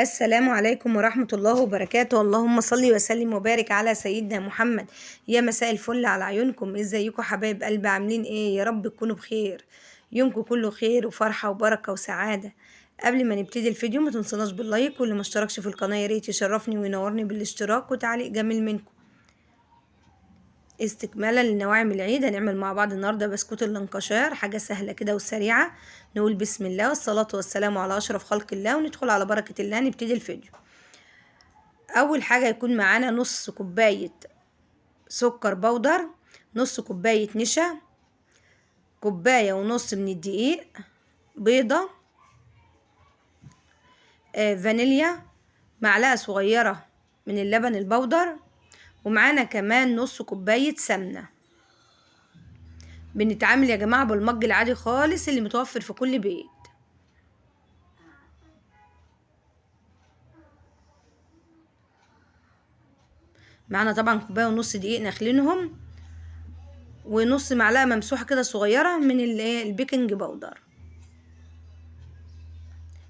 السلام عليكم ورحمة الله وبركاته. اللهم صل وسلم وبارك على سيدنا محمد. يا مساء الفل على عيونكم، ازيكم حبايب قلبي؟ عاملين ايه؟ يا رب تكونوا بخير، يومكم كله خير وفرحة وبركة وسعادة. قبل ما نبتدي الفيديو ما تنسوناش باللايك، واللي ما اشتركش في القناة يا ريت يشرفني وينورني بالاشتراك وتعليق جميل منكم. استكمالا لنواعم العيد هنعمل مع بعض النهارده بسكوت الانكشار، حاجه سهله كده وسريعه. نقول بسم الله والصلاه والسلام على اشرف خلق الله وندخل على بركه الله. نبتدي الفيديو. اول حاجه يكون معانا نص كوبايه سكر بودر، نص كوبايه نشا، كوبايه ونص من الدقيق، بيضه، فانيليا، معلقه صغيره من اللبن البودر، ومعانا كمان نص كوبايه سمنه. بنتعامل يا جماعه بالمج العادي خالص اللي متوفر في كل بيت. معانا طبعا كوبايه ونص دقيق نخلينهم، ونص معلقه ممسوحه كده صغيره من البيكنج باودر.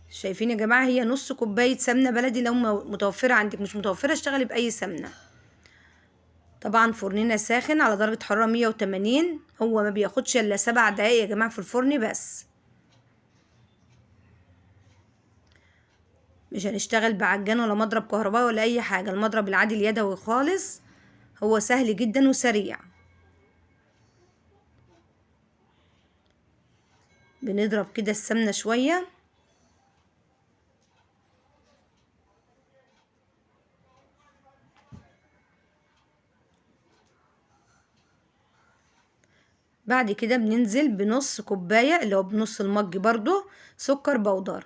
شايفين يا جماعه؟ هي نص كوبايه سمنه بلدي، لو متوفره عندك، مش متوفره اشتغلي باي سمنه. طبعا فرننا ساخن على درجه حراره 180، هو ما بياخدش الا 7 دقايق يا جماعه في الفرن بس. مش هنشتغل بعجان ولا مضرب كهربائي ولا اي حاجه، المضرب العادي اليدوي خالص، هو سهل جدا وسريع. بنضرب كده السمنه شويه، بعد كده بننزل بنص كوبايه اللي هو بنص المج برضو سكر بودر.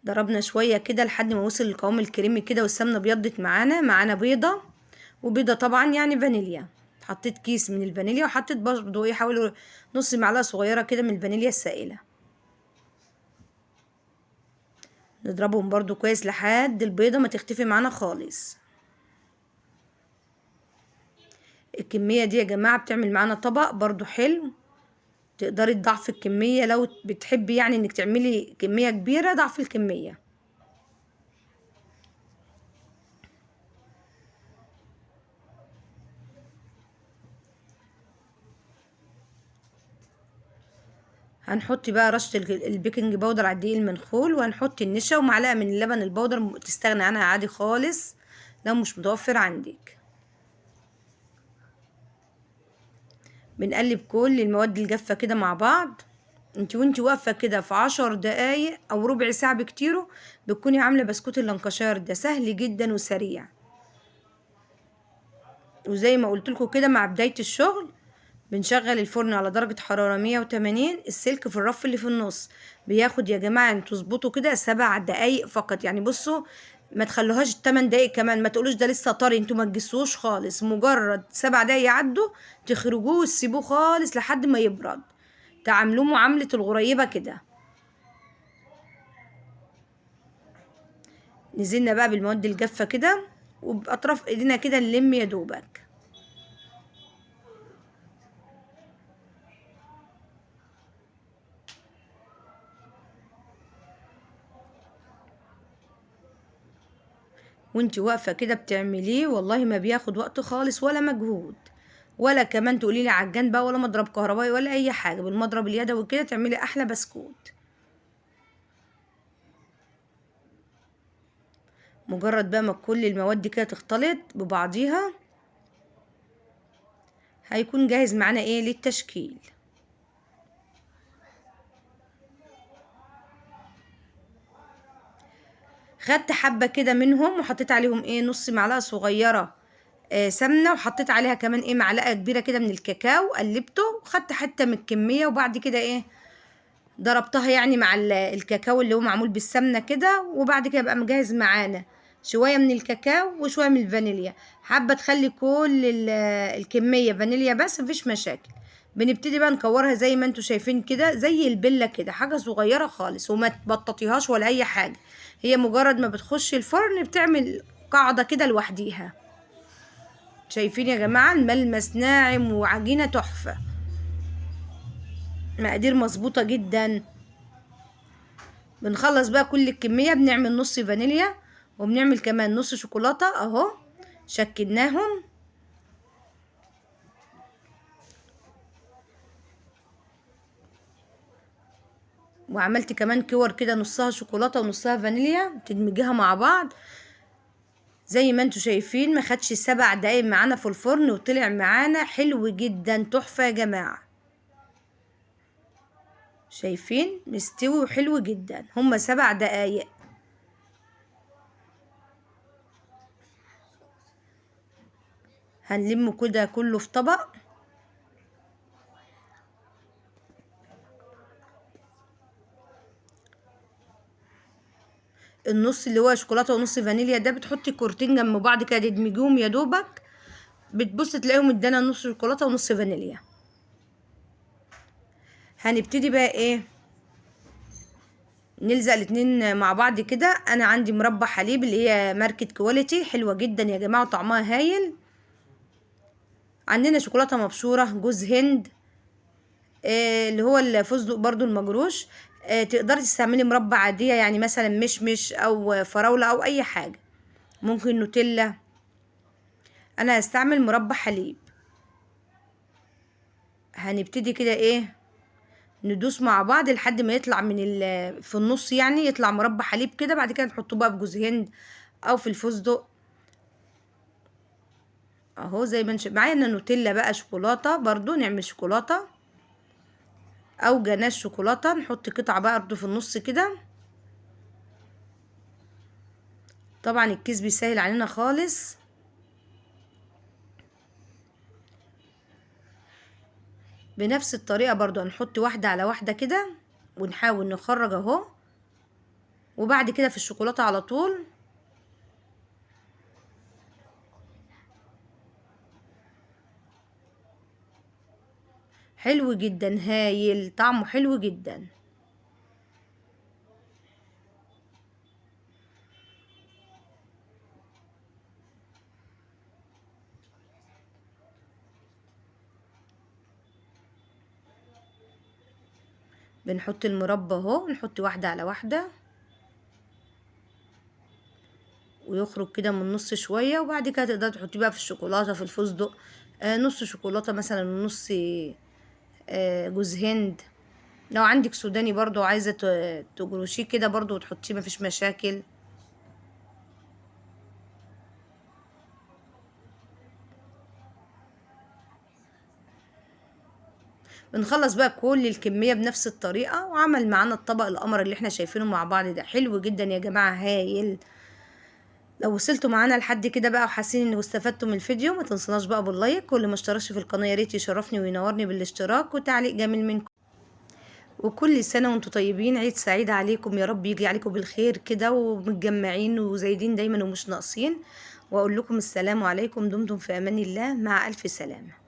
ضربنا شويه كده لحد ما وصل القوام الكريمي كده والسمنه بيضت معانا بيضه، وبيضه طبعا يعني فانيليا. حطيت كيس من الفانيليا، وحطيت برضو حوالي نص معلقه صغيره كده من الفانيليا السائله. نضربهم برضو كويس لحد البيضه ما تختفي معانا خالص. الكميه دي يا جماعه بتعمل معانا طبق برضو حلو. تقدري تضعفي الكميه لو بتحبي يعني انك تعملي كميه كبيره، ضعفي الكميه. هنحط بقى رشة البيكنج باودر على الدقيق المنخول، وهنحط النشا ومعلقة من اللبن البودر، تستغني عنها عادي خالص لو مش متوفر عندك. بنقلب كل المواد الجافة كده مع بعض. وانتي واقفة كده في 10 دقايق او ربع ساعة بكتيره بتكوني عاملة بسكوت اللانكشار ده، سهل جدا وسريع. وزي ما قلتلكوا كده مع بداية الشغل بنشغل الفرن على درجة حرارة 180، السلك في الرف اللي في النص بياخد يا جماعة انتوا تظبطوا كده 7 دقايق فقط. يعني بصوا، ما تخلوهاش 8 دقايق كمان، ما تقولوش ده لسه طري، انتوا ما تجسوش خالص. مجرد 7 دقايق يعدوا تخرجوه وتسيبوه خالص لحد ما يبرد. تعاملوه معاملة الغريبة كده. نزلنا بقى بالمواد الجافة كده، وبأطراف ايدينا كده نلم يا دوبك. وانتي واقفة كده بتعمليه والله ما بياخد وقت خالص ولا مجهود، ولا كمان تقولي لي عجان بقى ولا مضرب كهربائي ولا اي حاجة. بالمضرب اليدوي كده تعملي احلى بسكوت. مجرد بقى ما كل المواد دي كده تختلط ببعضيها هيكون جاهز معانا ايه للتشكيل. خدت حبة كده منهم وحطيت عليهم ايه نص معلقة صغيرة سمنة، وحطيت عليها كمان ايه معلقة كبيرة كده من الكاكاو، قلبته وخدت حتة من الكمية، وبعد كده ايه ضربتها يعني مع الكاكاو اللي هو معمول بالسمنة كده. وبعد كده بقى مجهز معانا شوية من الكاكاو وشوية من الفانيليا. حابة تخلي كل الكمية فانيليا بس مفيش مشاكل. بنبتدي بقى نكورها زي ما انتوا شايفين كده، زي البلة كده، حاجة صغيرة خالص، وما تبططيهاش ولا اي حاجة. هي مجرد ما بتخش الفرن بتعمل قاعدة كده لوحديها. شايفين يا جماعة؟ الملمس ناعم وعجينة تحفة، مقادير مظبوطة جدا. بنخلص بقى كل الكمية، بنعمل نص فانيليا وبنعمل كمان نص شوكولاتة اهو، شكلناهم. وعملت كمان كور كده، نصها شوكولاتة ونصها فانيليا، تدمجيها مع بعض زي ما انتوا شايفين. ما خدش 7 دقايق معانا في الفرن وطلع معانا حلو جدا، تحفة يا جماعة. شايفين مستوي وحلو جدا، هما 7 دقايق. هنلم كده كله في طبق. النص اللي هو شوكولاته ونص فانيليا ده بتحطي كورتين جنب بعض كده، تدمجيهم يا دوبك، بتبص تلاقيهم ادانا نص شوكولاته ونص فانيليا. هنبتدي بقى ايه، نلزق الاتنين مع بعض كده. انا عندي مربى حليب اللي هي ماركة كواليتي، حلوة جدا يا جماعة وطعمها هايل. عندنا شوكولاتة مبشورة، جوز هند، اللي هو الفستق برضو المجروش. تقدري تستعملي مربى عادية، يعني مثلا مشمش او فراولة او اي حاجة، ممكن نوتيلا. انا هستعمل مربى حليب. هنبتدي كده ايه، ندوس مع بعض لحد ما يطلع من في النص، يعني يطلع مربى حليب كده. بعد كده نحطه بقى في جوز هند او في الفستق اهو زي ما معانا نوتيلا بقى شوكولاته، برضو نعمل شوكولاته او جناش شوكولاته، نحط قطعه بقى برضو في النص كده. طبعا الكيس بيسهل علينا خالص. بنفس الطريقه برضو هنحط واحده على واحده كده ونحاول نخرج اهو، وبعد كده في الشوكولاته على طول. حلو جدا، هايل، طعمه حلو جدا. بنحط المربى اهو، نحط واحدة على واحدة ويخرج كده من النص شوية. وبعد كده تقدري تحطيه بقى في الشوكولاتة، في الفستق، نص شوكولاتة مثلا ونص جوز هند. لو عندك سوداني برضو عايزة تجروشيه كده برضو وتحطيه، مفيش مشاكل. بنخلص بقى كل الكمية بنفس الطريقة، وعمل معانا الطبق القمر اللي احنا شايفينه مع بعض ده، حلو جدا يا جماعة، هايل. لو وصلتوا معانا لحد كده بقى وحاسين انكم استفدتوا من الفيديو، ما تنسوناش بقى باللايك، واللي ما اشتركش في القناه يا ريت يشرفني وينورني بالاشتراك وتعليق جميل منكم. وكل سنه وانتم طيبين، عيد سعيد عليكم يا رب، يجي عليكم بالخير كده ومتجمعين وزايدين دايما ومش ناقصين. واقول لكم السلام عليكم، دمتم في امان الله، مع الف سلامه.